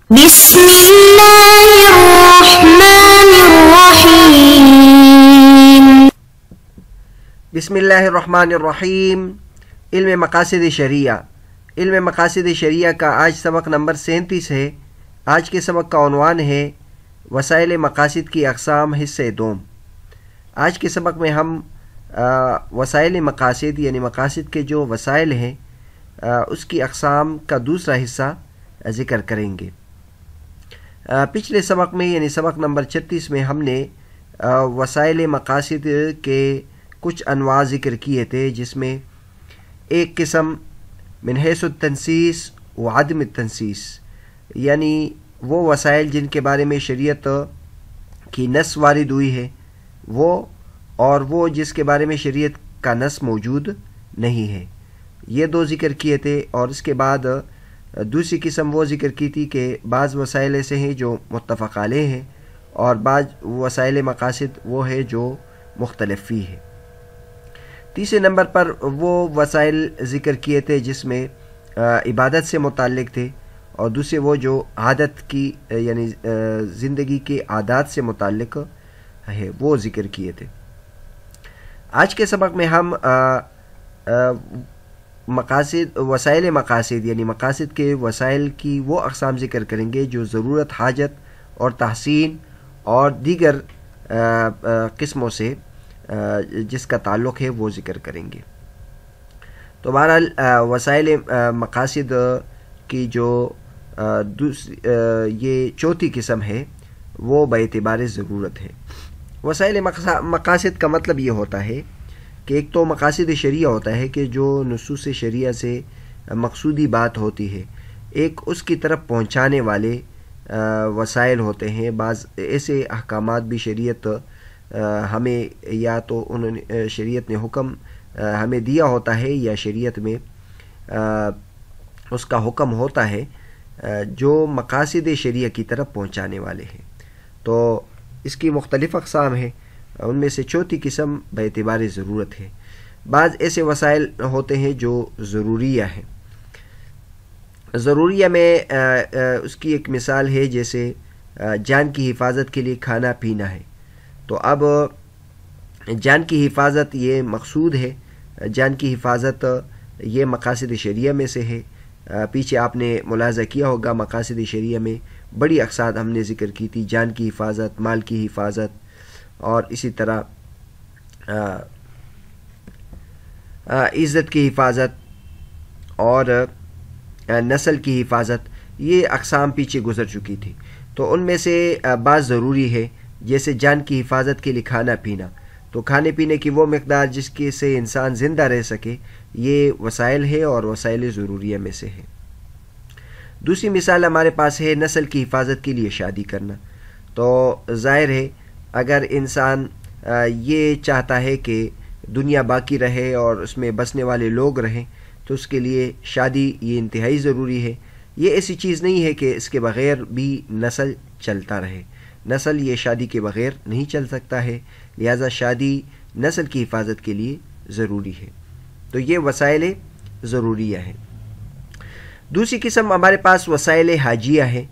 بسم اللہ الرحمن الرحیم۔ بسم اللہ الرحمن الرحیم۔ علم مقاصد شریعہ۔ علم مقاصد شریعہ کا آج سبق نمبر 37 ہے۔ آج کے سبق کا عنوان ہے وسائل مقاصد کی اقسام حصہ دوم۔ آج کے سبق میں ہم وسائل مقاصد یعنی مقاصد کے جو وسائل ہیں اس کی اقسام کا دوسرا حصہ ذکر کریں گے۔ پچھلے سبق میں یعنی سبق نمبر 36 میں ہم نے وسائل مقاصد کے کچھ انواع ذکر کیے تھے، جس میں ایک قسم من حیث التنسیس و عدم التنسیس، یعنی وہ وسائل جن کے بارے میں شریعت کی نص وارد ہوئی ہے اور وہ جس کے بارے میں شریعت کا نص موجود نہیں ہے، یہ دو ذکر کیے تھے۔ اور اس کے بعد دوسری قسم وہ ذکر کی تھی کہ بعض وسائل ایسے ہیں جو متفق علیہ ہیں اور بعض وسائل مقاصد وہ ہے جو مختلف فی ہے۔ تیسرے نمبر پر وہ وسائل ذکر کیے تھے جس میں عبادت سے متعلق تھے، اور دوسرے وہ جو عادت کی یعنی زندگی کے عادات سے متعلق ہے وہ ذکر کیے تھے۔ آج کے سبق میں ہم وسائل مقاصد یعنی مقاصد کے وسائل کی وہ اقسام ذکر کریں گے جو ضرورت، حاجت اور تحسین اور دیگر قسموں سے جس کا تعلق ہے وہ ذکر کریں گے۔ تو بہرحال وسائل مقاصد کی جو یہ چوتھی قسم ہے وہ باعتبار ضرورت ہے۔ وسائل مقاصد کا مطلب یہ ہوتا ہے کہ ایک تو مقاصد شریعہ ہوتا ہے کہ جو نصوص شریعہ سے مقصودی بات ہوتی ہے، ایک اس کی طرف پہنچانے والے وسائل ہوتے ہیں۔ بعض ایسے احکامات بھی شریعت ہمیں یا تو شریعت نے حکم ہمیں دیا ہوتا ہے یا شریعت میں اس کا حکم ہوتا ہے جو مقاصد شریعہ کی طرف پہنچانے والے ہیں۔ تو اس کی مختلف اقسام ہیں، ان میں سے چوتھی قسم باعتبار ضرورت ہے۔ بعض ایسے وسائل ہوتے ہیں جو ضروریہ ہیں۔ ضروریہ میں اس کی ایک مثال ہے جیسے جان کی حفاظت کے لیے کھانا پینا ہے۔ تو اب جان کی حفاظت یہ مقصود ہے، جان کی حفاظت یہ مقاصد شریعہ میں سے ہے۔ پیچھے آپ نے ملاحظہ کیا ہوگا مقاصد شریعہ میں بڑی اقسام ہم نے ذکر کی تھی، جان کی حفاظت، مال کی حفاظت، اور اسی طرح عزت کی حفاظت اور نسل کی حفاظت، یہ اقسام پیچھے گزر چکی تھی۔ تو ان میں سے بعض ضروری ہے، جیسے جان کی حفاظت کے لیے کھانا پینا۔ تو کھانے پینے کی وہ مقدار جس کی سے انسان زندہ رہ سکے، یہ وسائل ہے اور وسائل ضروریہ میں سے ہے۔ دوسری مثال ہمارے پاس ہے نسل کی حفاظت کے لیے شادی کرنا۔ تو ظاہر ہے اگر انسان یہ چاہتا ہے کہ دنیا باقی رہے اور اس میں بسنے والے لوگ رہیں، تو اس کے لیے شادی یہ انتہائی ضروری ہے۔ یہ ایسی چیز نہیں ہے کہ اس کے بغیر بھی نسل چلتا رہے، نسل یہ شادی کے بغیر نہیں چل سکتا ہے، لہذا شادی نسل کی حفاظت کے لیے ضروری ہے۔ تو یہ وسائل ضروریہ ہیں۔ دوسری قسم ہمارے پاس وسائل حاجیہ ہے۔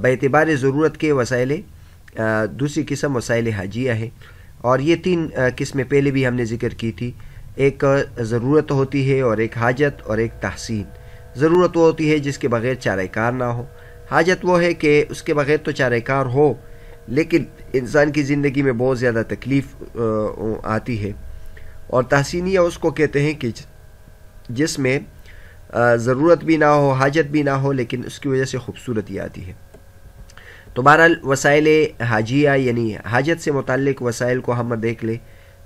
باعتبار ضرورت کے وسائل دوسری قسم وسائل حاجیہ ہے، اور یہ تین قسمیں پہلے بھی ہم نے ذکر کی تھی۔ ایک ضرورت ہوتی ہے اور ایک حاجت اور ایک تحسین۔ ضرورت وہ ہوتی ہے جس کے بغیر چارہ کار نہ ہو، حاجت وہ ہے کہ اس کے بغیر تو چارہ کار ہو لیکن انسان کی زندگی میں بہت زیادہ تکلیف آتی ہے، اور تحسینیہ اس کو کہتے ہیں کہ جس میں ضرورت بھی نہ ہو، حاجت بھی نہ ہو، لیکن اس کی وجہ سے خوبصورتی آتی ہے۔ تو بہرحال وسائل حاجیہ یعنی حاجت سے متعلق وسائل کو ہم دیکھ لیں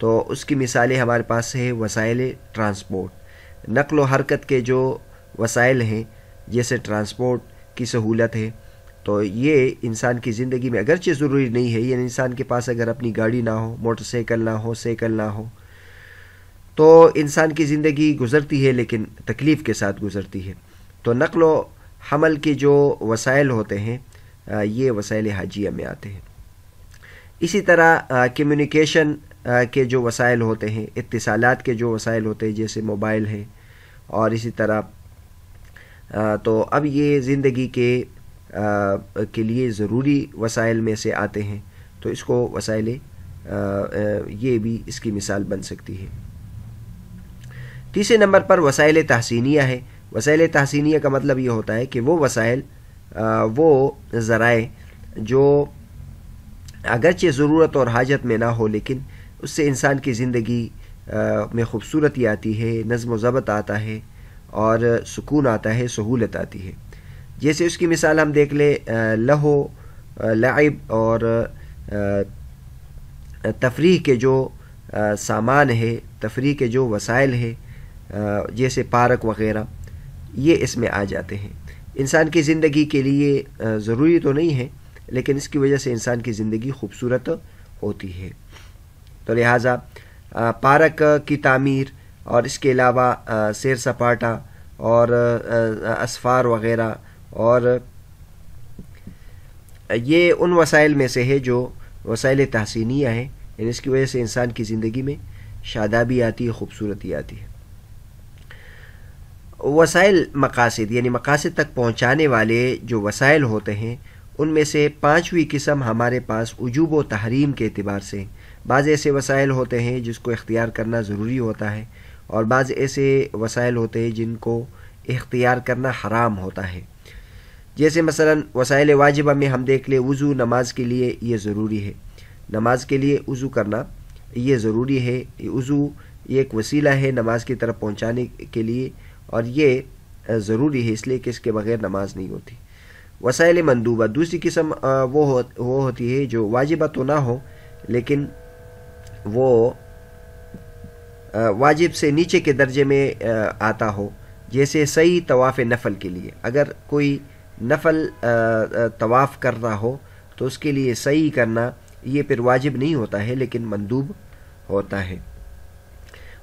تو اس کی مثالیں ہمارے پاس ہے وسائل ٹرانسپورٹ، نقل و حرکت کے جو وسائل ہیں جیسے ٹرانسپورٹ کی سہولت ہے۔ تو یہ انسان کی زندگی میں اگرچہ ضروری نہیں ہے، یعنی انسان کے پاس اگر اپنی گاڑی نہ ہو، موٹر سائیکل نہ ہو، سائیکل نہ ہو، تو انسان کی زندگی گزرتی ہے لیکن تکلیف کے ساتھ گزرتی ہے۔ تو نقل و حمل کے جو وسائل ہوتے ہیں یہ وسائل حاجیہ میں آتے ہیں۔ اسی طرح کمیونیکیشن کے جو وسائل ہوتے ہیں، اتصالات کے جو وسائل ہوتے ہیں جیسے موبائل ہے، اور اسی طرح تو اب یہ زندگی کے کے لیے ضروری وسائل میں سے آتے ہیں، تو اس کو وسائل یہ بھی اس کی مثال بن سکتی ہے۔ تیسرے نمبر پر وسائل تحسینیہ ہے۔ وسائل تحسینیہ کا مطلب یہ ہوتا ہے کہ وہ وسائل، وہ ذرائع جو اگرچہ ضرورت اور حاجت میں نہ ہو لیکن اس سے انسان کی زندگی میں خوبصورتی آتی ہے، نظم و ضبط آتا ہے اور سکون آتا ہے، سہولت آتی ہے۔ جیسے اس کی مثال ہم دیکھ لیں، لہو لعب اور تفریح کے جو سامان ہے، تفریح کے جو وسائل ہے، جیسے پارک وغیرہ، یہ اس میں آ جاتے ہیں۔ انسان کی زندگی کے لیے ضروری تو نہیں ہے لیکن اس کی وجہ سے انسان کی زندگی خوبصورت ہوتی ہے۔ تو لہٰذا پارک کی تعمیر اور اس کے علاوہ سیر سپاٹا اور اسفار وغیرہ، اور یہ ان وسائل میں سے ہے جو وسائل تحسینیہ ہیں، یعنی اس کی وجہ سے انسان کی زندگی میں شادابی آتی ہے، خوبصورتی آتی ہے۔ وسائل مقاصد، یعنی مقاصد تک پہنچانے والے جو وسائل ہوتے ہیں، ان میں سے پانچویں قسم ہمارے پاس وجوب و تحریم کے اعتبار سے ہیں۔ بعض ایسے وسائل ہوتے ہیں جس کو اختیار کرنا ضروری ہوتا ہے، اور بعض ایسے وسائل ہوتے ہیں جن کو اختیار کرنا حرام ہوتا ہے۔ جیسے مثلا وسائل واجبہ میں ہم دیکھ لیں، وضو نماز کے لیے یہ ضروری ہے، نماز کے لیے وضو کرنا یہ ضروری ہے۔ وضو یہ ایک وسیلہ ہے نماز کی طرف پہنچانے کے لیے، اور یہ ضروری ہے اس لیے کہ اس کے بغیر نماز نہیں ہوتی۔ وسائل مندوبہ، دوسری قسم وہ ہوتی ہے جو واجبہ تو نہ ہو لیکن وہ واجب سے نیچے کے درجے میں آتا ہو، جیسے سعی طواف نفل کے لیے۔ اگر کوئی نفل طواف کر رہا ہو تو اس کے لیے سعی کرنا یہ پھر واجب نہیں ہوتا ہے لیکن مندوب ہوتا ہے۔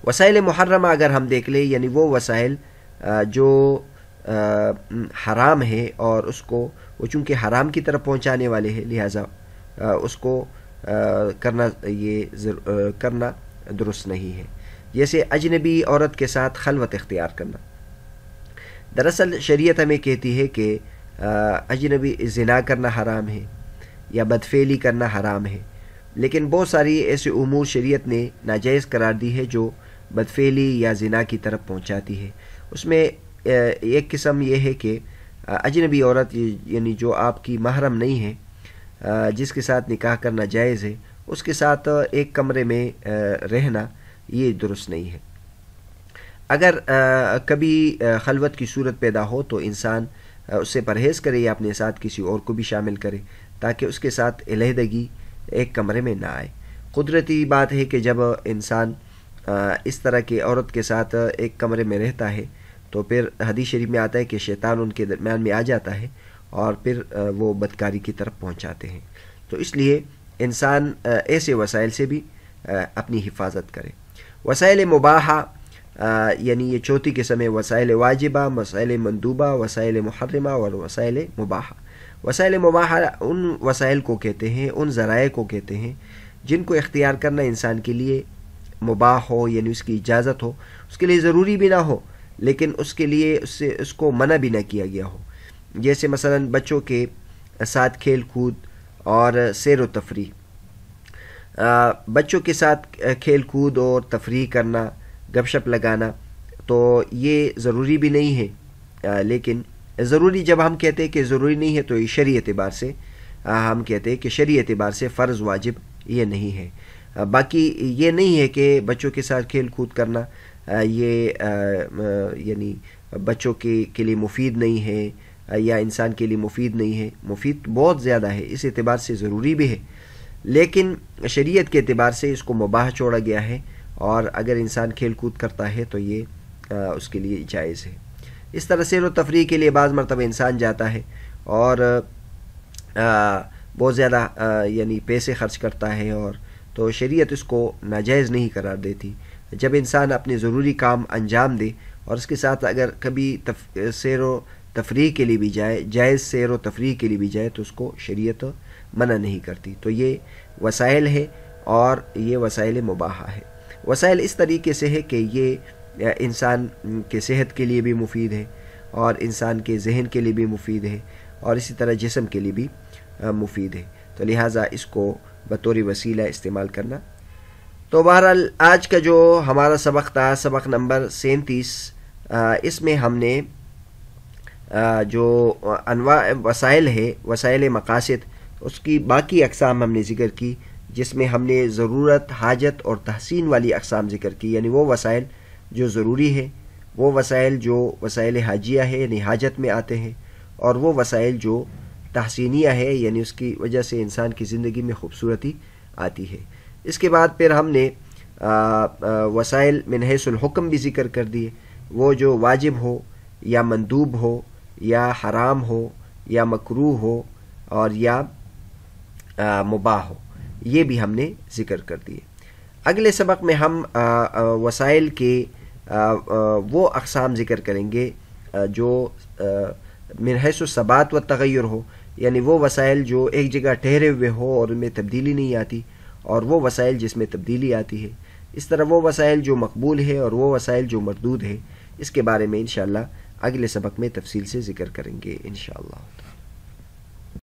وسائل محرمہ اگر ہم دیکھ لیں، یعنی وہ وسائل جو حرام ہے اور اس کو وہ چونکہ حرام کی طرف پہنچانے والے ہیں، لہٰذا اس کو کرنا درست نہیں ہے۔ جیسے اجنبی عورت کے ساتھ خلوت اختیار کرنا۔ دراصل شریعت ہمیں کہتی ہے کہ اجنبی زنا کرنا حرام ہے یا بدفعلی کرنا حرام ہے، لیکن بہت ساری ایسے امور شریعت نے ناجائز قرار دی ہے جو بدفعلی یا زنا کی طرف پہنچاتی ہے۔ اس میں ایک قسم یہ ہے کہ اجنبی عورت، یعنی جو آپ کی محرم نہیں ہے، جس کے ساتھ نکاح کرنا جائز ہے، اس کے ساتھ ایک کمرے میں رہنا یہ درست نہیں ہے۔ اگر کبھی خلوت کی صورت پیدا ہو تو انسان اس سے پرہیز کرے یا اپنے ساتھ کسی اور کو بھی شامل کرے تاکہ اس کے ساتھ علیحدگی ایک کمرے میں نہ آئے۔ قدرتی بات ہے کہ جب انسان اس طرح کی عورت کے ساتھ ایک کمرے میں رہتا ہے تو پھر حدیث شریف میں آتا ہے کہ شیطان ان کے درمیان میں آ جاتا ہے اور پھر وہ بدکاری کی طرف پہنچاتے ہیں۔ تو اس لیے انسان ایسے وسائل سے بھی اپنی حفاظت کرے۔ وسائل مباحہ، یعنی یہ چوتھی قسم ہے، وسائل واجبہ، وسائل مندوبہ، وسائل محرمہ اور وسائل مباحہ۔ وسائل مباحہ ان وسائل کو کہتے ہیں، ان ذرائع کو کہتے ہیں جن کو اختیار کرنا انسان کے لیے مباح ہو، یعنی اس کی اجازت ہو، اس کے لیے ضروری بھی نہ ہو لیکن اس کے لیے اس کو منع بھی نہ کیا گیا ہو۔ جیسے مثلا بچوں کے ساتھ کھیل کود اور سیر و تفریح۔ بچوں کے ساتھ کھیل کود اور تفریح کرنا، گپ شپ لگانا، تو یہ ضروری بھی نہیں ہے، لیکن ضروری جب ہم کہتے ہیں کہ ضروری نہیں ہے تو یہ شرعی اعتبار سے ہم کہتے ہیں کہ شرعی اعتبار سے فرض واجب یہ نہیں ہے۔ باقی یہ نہیں ہے کہ بچوں کے ساتھ کھیل کود کرنا یہ یعنی بچوں کے لیے مفید نہیں ہے یا انسان کے لیے مفید نہیں ہے، مفید بہت زیادہ ہے، اس اعتبار سے ضروری بھی ہے، لیکن شریعت کے اعتبار سے اس کو مباح چھوڑا گیا ہے، اور اگر انسان کھیل کود کرتا ہے تو یہ اس کے لیے جائز ہے۔ اس طرح سیر و تفریح کے لیے بعض مرتبہ انسان جاتا ہے اور بہت زیادہ یعنی پیسے خرچ کرتا ہے، اور تو شریعت اس کو ناجائز نہیں قرار دیتی۔ جب انسان اپنے ضروری کام انجام دے اور اس کے ساتھ اگر کبھی سیر و تفریح کے لیے بھی جائے، جائز سیر و تفریح کے لیے بھی جائے، تو اس کو شریعت منع نہیں کرتی۔ تو یہ وسائل ہے اور یہ وسائل مباحہ ہے۔ وسائل اس طریقے سے ہے کہ یہ انسان کے صحت کے لیے بھی مفید ہے اور انسان کے ذہن کے لیے بھی مفید ہے، اور اسی طرح جسم کے لیے بھی مفید ہے، تو لہٰذا اس کو بطور وسیلہ استعمال کرنا۔ تو بہرحال آج کا جو ہمارا سبق تھا، سبق نمبر 37، اس میں ہم نے جو انواع وسائل ہے، وسائل مقاصد، اس کی باقی اقسام ہم نے ذکر کی، جس میں ہم نے ضرورت، حاجت اور تحسین والی اقسام ذکر کی، یعنی وہ وسائل جو ضروری ہے، وہ وسائل جو وسائل حاجیہ ہے یعنی حاجت میں آتے ہیں، اور وہ وسائل جو تحسینیہ ہے یعنی اس کی وجہ سے انسان کی زندگی میں خوبصورتی آتی ہے۔ اس کے بعد پھر ہم نے وسائل من حیث الحکم بھی ذکر کر دیے، وہ جو واجب ہو یا مندوب ہو یا حرام ہو یا مکروہ ہو اور یا مباح ہو، یہ بھی ہم نے ذکر کر دیے۔ اگلے سبق میں ہم وسائل کے وہ اقسام ذکر کریں گے جو من حیث الثبات و تغیر ہو، یعنی وہ وسائل جو ایک جگہ ٹھہرے ہوئے ہو اور ان میں تبدیلی نہیں آتی، اور وہ وسائل جس میں تبدیلی آتی ہے۔ اس طرح وہ وسائل جو مقبول ہے اور وہ وسائل جو مردود ہے، اس کے بارے میں انشاءاللہ اگلے سبق میں تفصیل سے ذکر کریں گے انشاءاللہ۔